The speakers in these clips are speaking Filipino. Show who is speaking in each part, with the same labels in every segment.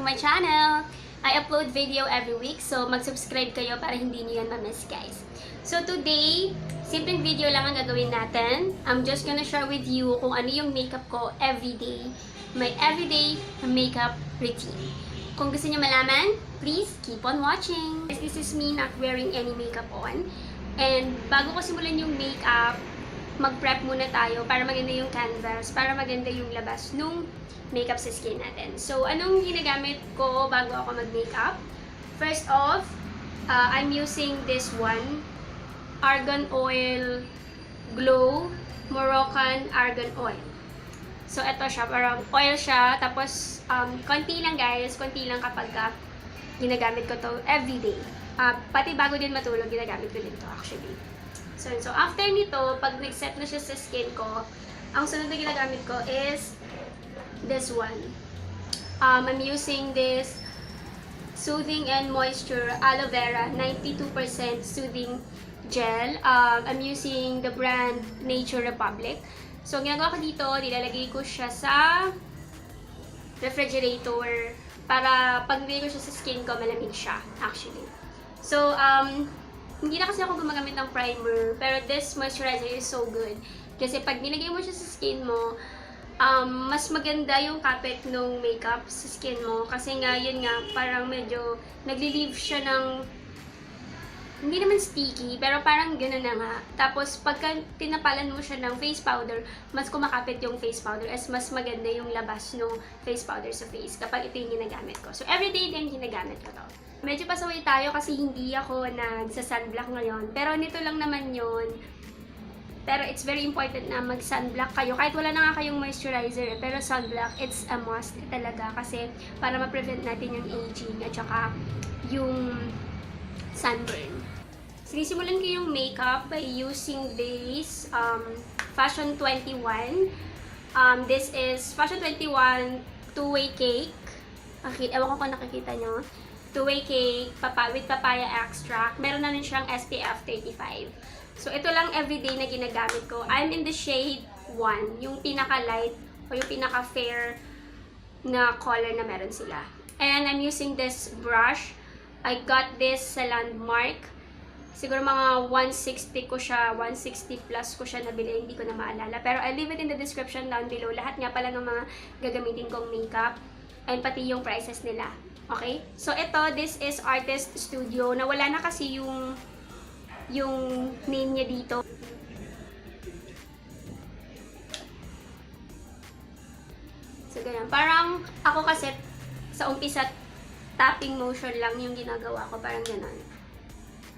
Speaker 1: my channel! I upload video every week, so mag-subscribe kayo para hindi niyo yan ma-miss, guys. So today, simpleng video lang ang gagawin natin. I'm just gonna share with you kung ano yung makeup ko everyday. My everyday makeup routine. Kung gusto niyo malaman, please keep on watching. This is me not wearing any makeup on. And bago ko simulan yung makeup, mag-prep muna tayo para maganda yung canvas, para maganda yung labas nung makeup sa skin natin. So, anong ginagamit ko bago ako mag-makeup? First off, I'm using this one, Argan Oil Glow Moroccan Argan Oil. So, ito siya, parang oil siya, tapos, konti lang guys, konti lang kapag ginagamit ko to everyday. Pati bago din matulog, ginagamit ko din to actually. So after nito, pag nag-set na siya sa skin ko, ang sunod na ginagamit ko is this one. I'm using this Soothing and Moisture Aloe Vera 92% Soothing Gel. I'm using the brand Nature Republic. So, ang ginagawa ko dito, nilalagay ko siya sa refrigerator para pag nilagay ko siya sa skin ko, malamig siya, actually. So, hindi na kasi ako gumagamit ng primer, pero this moisturizer is so good. Kasi pag nilagay mo siya sa skin mo, mas maganda yung kapit ng makeup sa skin mo. Kasi nga, yun nga, parang medyo nagli-leave siya ng, hindi naman sticky, pero parang gano'n na nga. Tapos, pagka tinapalan mo siya ng face powder, mas kumakapit yung face powder, as mas maganda yung labas ng face powder sa face kapag ito yung ginagamit ko. So, everyday din ginagamit ko to. Medyo pasaway tayo kasi hindi ako nagsa-sunblock ngayon. Pero nito lang naman yun. Pero it's very important na mag-sunblock kayo. Kahit wala na nga kayong moisturizer, pero sunblock, it's a must talaga. Kasi para ma-prevent natin yung aging at saka yung sunburn. Sinisimulan ko yung makeup by using this Fashion 21. This is Fashion 21 two-way cake. Okay, ewan ko kung nakikita nyo. Two-way cake with papaya extract. Meron na rin siyang SPF 35. So, ito lang everyday na ginagamit ko. I'm in the shade 1. Yung pinaka-light o yung pinaka-fair na color na meron sila. And I'm using this brush. I got this sa Landmark. Siguro mga 160 ko siya, 160 plus ko siya nabili. Hindi ko na maalala. Pero I'll leave it in the description down below. Lahat nga pala ng mga gagamitin kong makeup. And pati yung prices nila. Okay? So, ito, this is Artist Studio. Nawala na kasi yung name niya dito. So, ganyan. Parang, ako kasi, sa umpisa, tapping motion lang yung ginagawa ko. Parang ganun.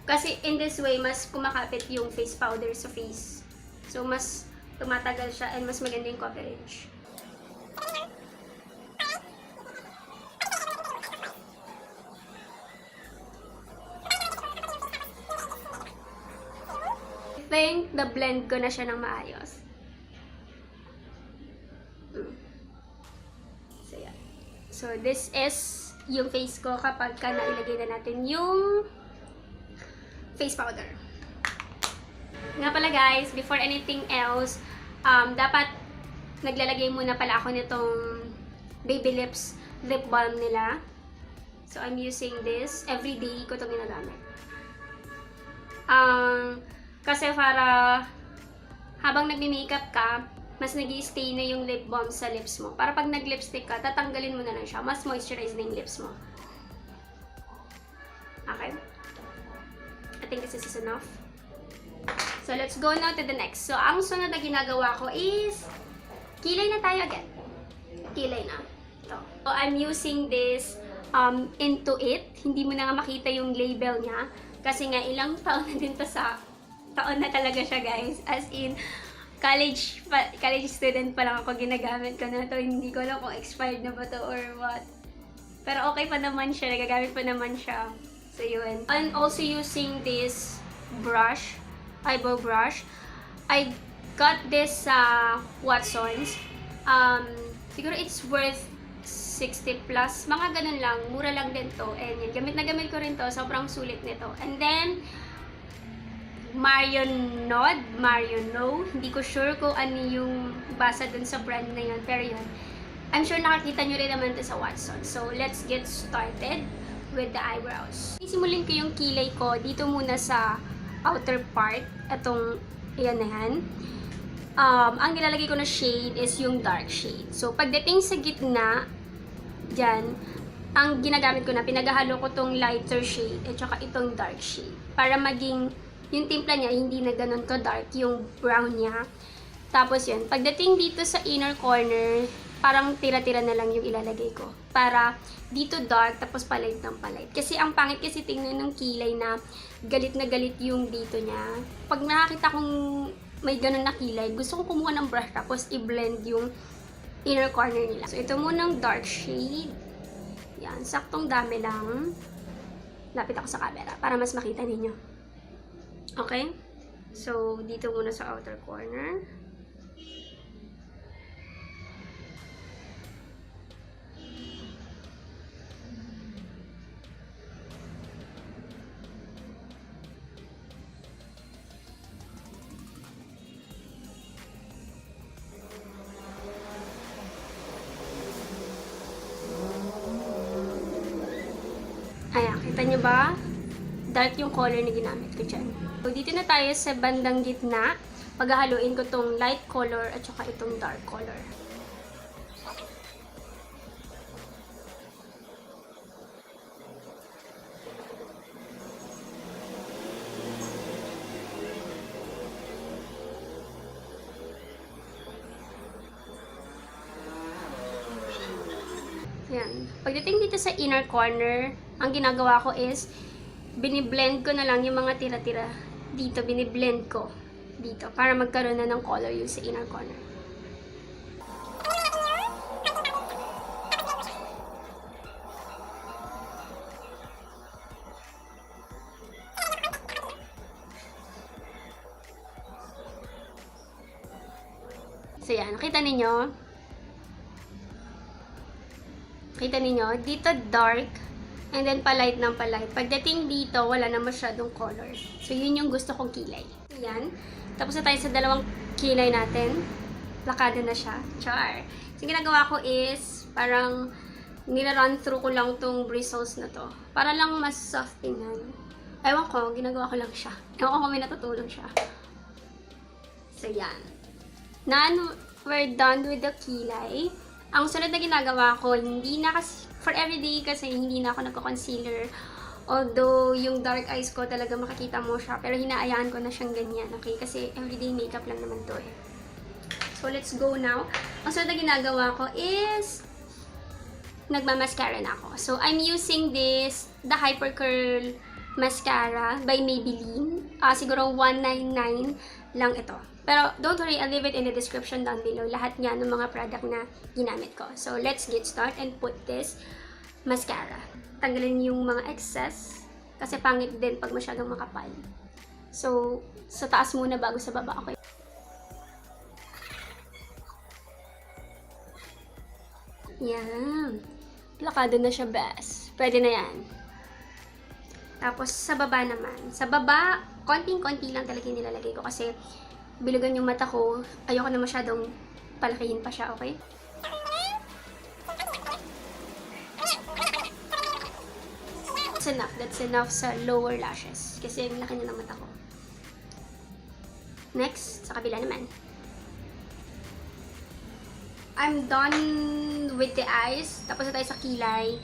Speaker 1: Kasi, in this way, mas kumakapit yung face powder sa face. So, mas tumatagal siya and mas maganda yung coverage. I think na-blend ko na siya ng maayos. So, yeah. So, this is yung face ko kapag ka nailagay na natin yung face powder. Nga pala guys, before anything else, dapat naglalagay muna pala ako nitong Baby Lips lip balm nila. So, I'm using this. Everyday ko itong ginagamit. Kasi para habang nagme-makeup ka, mas nag-i-stay na yung lip balm sa lips mo. Para pag nag-lipstick ka, tatanggalin mo na lang siya. Mas moisturize na yung lips mo. Okay? I think this is enough. So, let's go now to the next. So, ang sunod na ginagawa ko is kilay na tayo agad. Kilay na. Ito. So, I'm using this Into It. Hindi mo na nga makita yung label niya. Kasi nga, ilang taon na din to sa taon na talaga siya guys. As in, college student pa lang ako, ginagamit ko na to. Hindi ko alam kung expired na ba to or what. Pero okay pa naman siya, nagagamit pa naman siya. So yun. I'm also using this brush, eyebrow brush. I got this sa Watsons. Siguro it's worth 60 plus. Mga ganun lang. Mura lang din to. And yun, gamit na gamit ko rin to. Sobrang sulit nito. And then, Marionaud, hindi ko sure kung ano yung basa dun sa brand na yun, pero yun. I'm sure nakakita nyo rin naman ito sa Watson. So, let's get started with the eyebrows. Isimulin ko yung kilay ko dito muna sa outer part. Itong, yan na yan. Ang nilalagay ko na shade is yung dark shade. So, pagdating sa gitna, dyan, ang ginagamit ko na, pinaghahalo ko tong lighter shade at saka itong dark shade. Para maging, yung timpla niya, hindi na ganun ka dark, yung brown niya. Tapos yun, pagdating dito sa inner corner, parang tira-tira na lang yung ilalagay ko. Para dito dark, tapos palight ng palight. Kasi ang pangit kasi tingnan ng kilay na galit yung dito niya. Pag nakakita kong may ganun na kilay, gusto ko kumuha ng brush tapos i-blend yung inner corner nila. So, ito munang dark shade. Yan, saktong dami lang. Lapit ako sa camera para mas makita ninyo. Okay? So, dito muna sa outer corner. Ayan, kita nyo ba? Dark yung color na ginamit ko dyan. So, dito na tayo sa bandang gitna. Paghahaluin ko tong light color at saka itong dark color. Ayan. Pagdating dito sa inner corner, ang ginagawa ko is, biniblend ko na lang yung mga tira-tira dito, biniblend ko dito, para magkaroon na ng color yung sa inner corner. So yan, nakita ninyo? Kita ninyo, dito dark, and then palight ng palight. Pagdating dito, wala na masyadong color. So, yun yung gusto kong kilay. Yan. Tapos na tayo sa dalawang kilay natin. Lakado na siya. Char. So, ginagawa ko is, parang, nila-run through ko lang tong bristles na to. Para lang mas soft tingnan. Ewan ko, ginagawa ko lang siya. Ewan ko kung may natutulong siya. So, yan. Now, we're done with the kilay. Ang sunod na ginagawa ko, hindi na kasi, for everyday kasi hindi na ako nagko-concealer. Although, yung dark eyes ko talaga makikita mo siya. Pero hinaayaan ko na siyang ganyan, okay? Kasi everyday makeup lang naman to eh. So, let's go now. Ang sunod na ginagawa ko is, nagmamascara na ako. So, I'm using this, the Hyper Curl Mascara by Maybelline. Siguro 199 lang ito. Pero, don't worry, I'll leave it in the description down below. Lahat niya ng mga product na ginamit ko. So, let's get started and put this mascara. Tanggalin yung mga excess. Kasi pangit din pag masyadong makapal. So, sa taas muna bago sa baba. Okay? Yan. Plakado na siya, best. Pwede na yan. Tapos, sa baba naman. Sa baba, konting-konti lang talaga yung nilalagay ko. Kasi, bilugan yung mata ko. Ayoko na masyadong palakihin pa siya, okay? That's enough. That's enough sa lower lashes. Kasi yung laki na ng mata ko. Next, sa kabila naman. I'm done with the eyes. Tapos na tayo sa kilay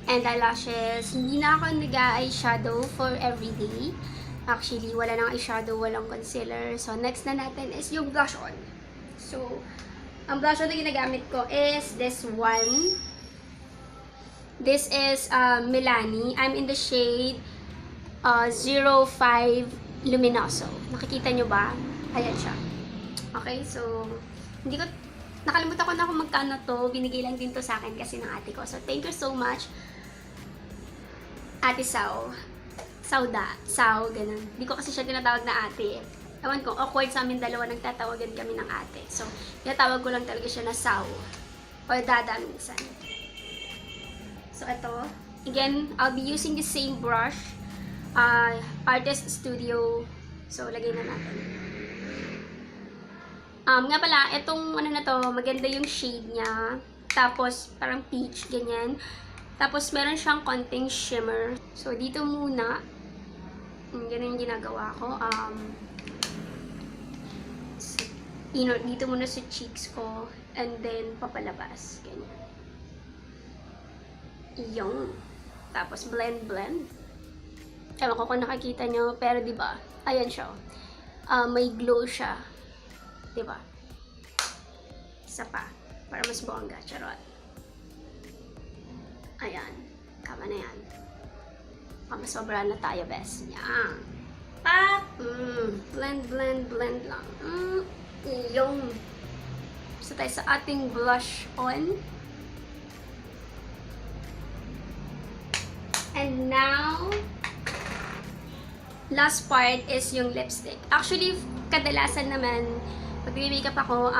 Speaker 1: and eyelashes. Hindi na ako nag-eyeshadow for everyday. Actually, wala nang eyeshadow, walang concealer. So, next na natin is yung blush on. So, ang blush on na ginagamit ko is this one. This is Milani. I'm in the shade 05 Luminoso. Nakikita nyo ba? Ayan siya. Okay, so, hindi ko, nakalimutan ko na kung magkano to. Binigay lang din to sa akin kasi ng ate ko. So, thank you so much, Ate Sao. Sao, ganun. Hindi ko kasi siya tinatawag na ate. Ewan ko, awkward sa amin dalawa, nagtatawagan kami ng ate. So, tinatawag ko lang talaga siya na Sao. Or Dada minsan. So, ito. Again, I'll be using the same brush. Artist Studio. So, lagay na natin. Nga pala, itong ano na to, maganda yung shade niya. Tapos, parang peach, ganyan. Tapos, meron siyang konting shimmer. So, dito muna, ganun yung ginagawa ko. Dito muna sa cheeks ko. And then, papalabas. Ganyan. Yung. Tapos, blend. Ewan ko kung nakikita nyo. Pero, diba? Ayan siya. May glow siya. Diba? Isa pa. Para mas bongga. Charot. Ayan. Tama na yan. Sobra na tayo, best. Yan. Pa! Blend lang. Yung. So, tayo sa ating blush on. And now, last part is yung lipstick. Actually, kadalasan naman, pag makeup ako,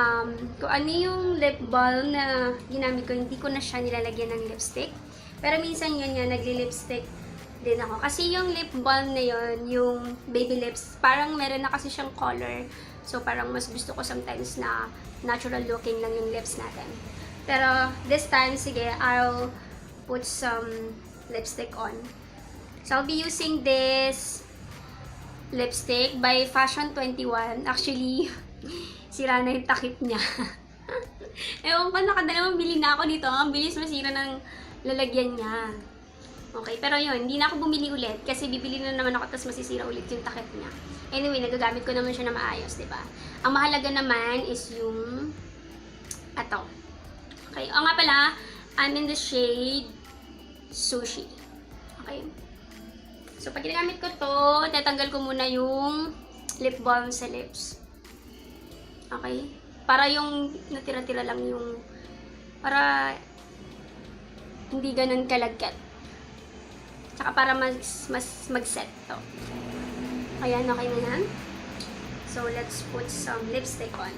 Speaker 1: kung ano yung lip balm na ginamit ko, hindi ko na siya nilalagyan ng lipstick. Pero minsan yun nga, nagli-lipstick din ako. Kasi yung lip balm na yun, yung baby lips, parang meron na kasi siyang color. So, parang mas gusto ko sometimes na natural looking lang yung lips natin. Pero, this time, sige, I'll put some lipstick on. So, I'll be using this lipstick by Fashion 21. Actually, sira na yung takip niya. Ewan ko, nakadalawang bili na ako dito. Ang bilis masira ng lalagyan niya. Okay, pero yun, hindi na ako bumili ulit kasi bibili na naman ako tapos masisira ulit yung takip niya. Anyway, nagagamit ko naman siya na maayos, diba? Ang mahalaga naman is yung ato. Okay, o nga pala, I'm in the shade Sushi. Okay? So, pag ginagamit ko to, tatanggal ko muna yung lip balm sa lips. Okay? Para yung natira-tira lang yung, para hindi ganun kalagkat. Tsaka para mas mag-set to. Ayan, okay na yan. So, let's put some lipstick on.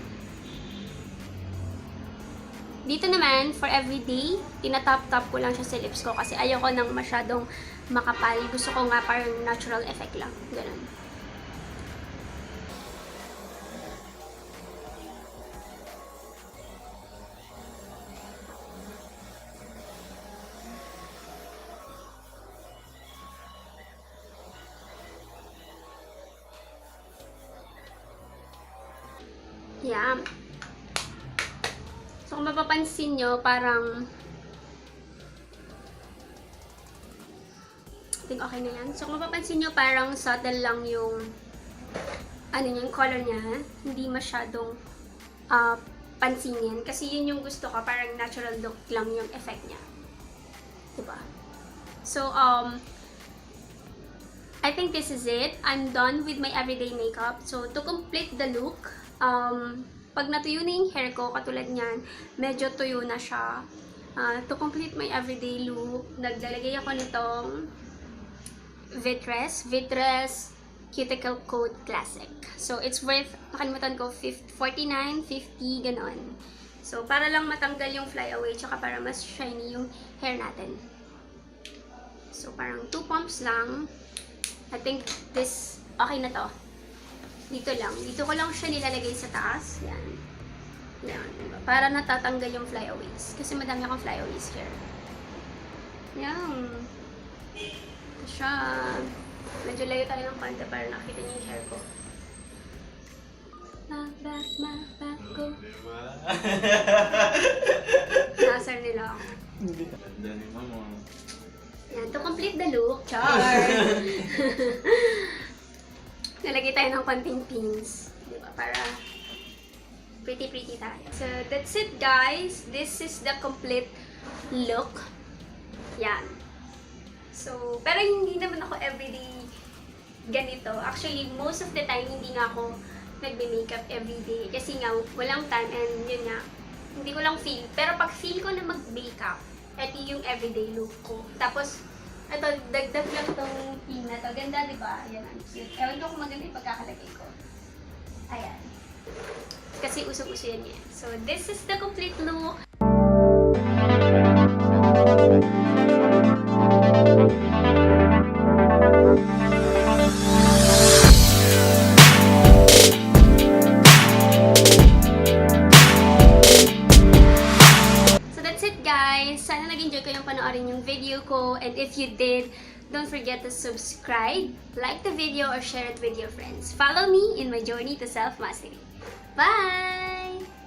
Speaker 1: Dito naman, for everyday, tinatap-tap ko lang siya sa lips ko kasi ayoko nang masyadong makapal. Gusto ko nga parang natural effect lang. Ganun. Yeah. So, kung mapapansin nyo, parang I think okay na yan. So, kung mapapansin nyo, parang subtle lang yung ano niya, yung color niya. Hindi masyadong pansinin. Kasi yun yung gusto ko. Parang natural look lang yung effect niya. Diba? So, I think this is it. I'm done with my everyday makeup. So, to complete the look, pag natuyo na yung hair ko, katulad niyan, medyo tuyo na siya. To complete my everyday look, naglalagay ako nitong Vitress Cuticle Coat Classic. So, it's worth, nakalimutan ko, 49, 50, ganon. So, para lang matanggal yung flyaway, tsaka para mas shiny yung hair natin. So, parang 2 pumps lang. I think this, okay na to. Dito lang. Dito ko lang siya nilalagay sa taas. Yan. Yan. Para natatanggal yung flyaways. Kasi madami akong flyaways here. Yan. Ito siya. Medyo layo tayo ng konti para nakita niyo yung hair ko. Back ko. Nasar nila ako.
Speaker 2: Ganda ni mama.
Speaker 1: Yan. To complete the look. Char! Nalagay tayo ng konting pins. Diba? Para pretty tayo. So, that's it guys. This is the complete look. Yan. So, pero hindi naman ako everyday ganito. Actually, most of the time, hindi nga ako nagbe-makeup everyday. Kasi nga, walang time and yun nga, hindi ko lang feel. Pero pag feel ko na mag-makeup, ito yung everyday look ko. Tapos, ito, dagdag lang itong pin na to. Ganda, di ba? Ayan, ang cute. Ewan ko kung maganda yung pagkakalagay ko. Ayan. Kasi usong-uso yan yan. So, this is the complete look. So, that's it na-enjoy ko yung panoorin yung video ko. And if you did, don't forget to subscribe, like the video, or share it with your friends. Follow me in my journey to self-mastery. Bye!